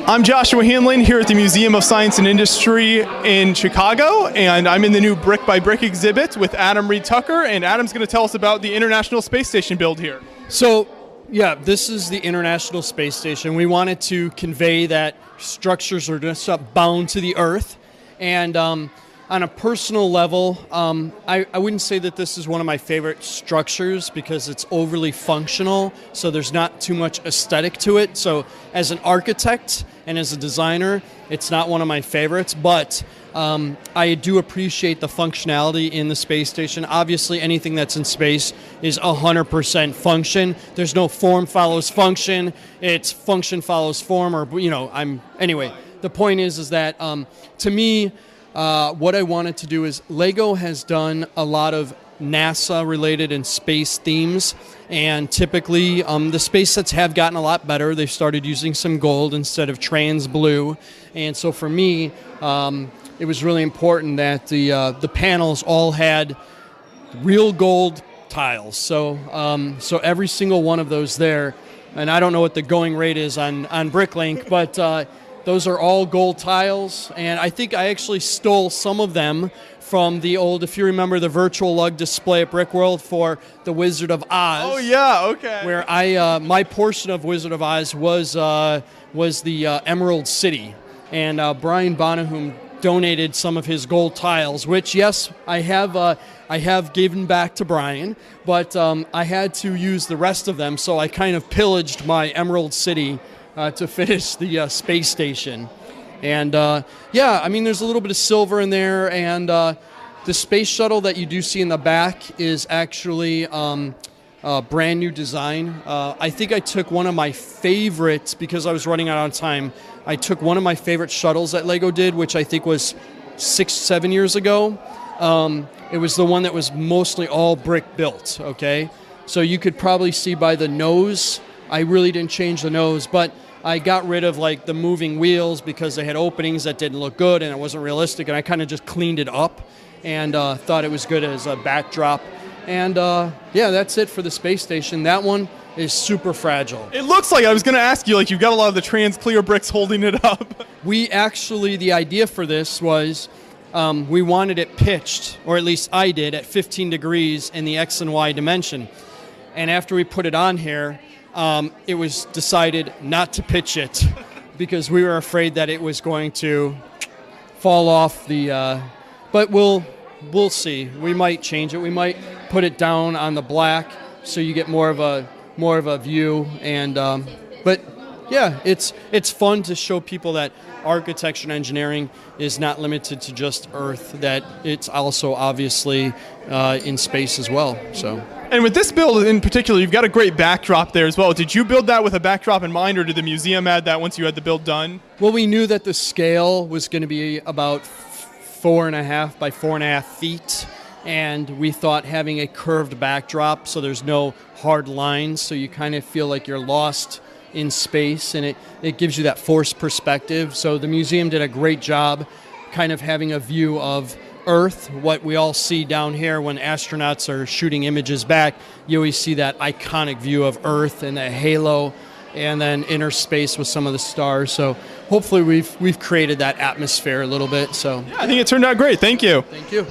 I'm Joshua Hanlon here at the Museum of Science and Industry in Chicago, and I'm in the new Brick by Brick exhibit with Adam Reed Tucker, and Adam's going to tell us about the International Space Station build here. So, yeah, this is the International Space Station. We wanted to convey that structures are just bound to the Earth, and on a personal level, I wouldn't say that this is one of my favorite structures because it's overly functional, so there's not too much aesthetic to it. So as an architect and as a designer, it's not one of my favorites, but I do appreciate the functionality in the space station. Obviously, anything that's in space is 100% function. There's no form follows function. It's function follows form, or, anyway, the point is that to me, what I wanted to do is LEGO has done a lot of NASA-related and space themes, and typically the space sets have gotten a lot better. They've started using some gold instead of trans blue, and so for me, it was really important that the panels all had real gold tiles. So every single one of those there, and I don't know what the going rate is on Bricklink, but those are all gold tiles, and I think I actually stole some of them from the old, if you remember, the virtual lug display at Brickworld for the Wizard of Oz. Oh yeah, okay. Where my portion of Wizard of Oz was the Emerald City, and Brian Bonahum donated some of his gold tiles, which yes, I have given back to Brian, but I had to use the rest of them, so I kind of pillaged my Emerald City to finish the space station. And there's a little bit of silver in there, and the space shuttle that you do see in the back is actually a brand new design. I think I took one of my favorites, because I was running out of time, I took one of my favorite shuttles that LEGO did, which I think was 6-7 years ago. It was the one that was mostly all brick built, okay? So you could probably see by the nose, I really didn't change the nose, but I got rid of like the moving wheels because they had openings that didn't look good and it wasn't realistic, and I kind of just cleaned it up and thought it was good as a backdrop. And that's it for the space station. That one is super fragile. It looks like, I was going to ask you, like you've got a lot of the trans clear bricks holding it up. We actually, the idea for this was we wanted it pitched, or at least I did, at 15 degrees in the X and Y dimension. And after we put it on here, it was decided not to pitch it because we were afraid that it was going to fall off the. But we'll see. We might change it. We might put it down on the black so you get more of a view. And but yeah, it's fun to show people that architecture and engineering is not limited to just Earth. That it's also obviously in space as well. So. And with this build in particular, you've got a great backdrop there as well. Did you build that with a backdrop in mind, or did the museum add that once you had the build done? Well, we knew that the scale was going to be about 4.5 by 4.5 feet, and we thought having a curved backdrop so there's no hard lines, so you kind of feel like you're lost in space, and it gives you that forced perspective. So the museum did a great job kind of having a view of Earth, what we all see down here when astronauts are shooting images back. You always see that iconic view of Earth and the halo, and then inner space with some of the stars. So hopefully we've created that atmosphere a little bit. So yeah, I think it turned out great. Thank you. Thank you.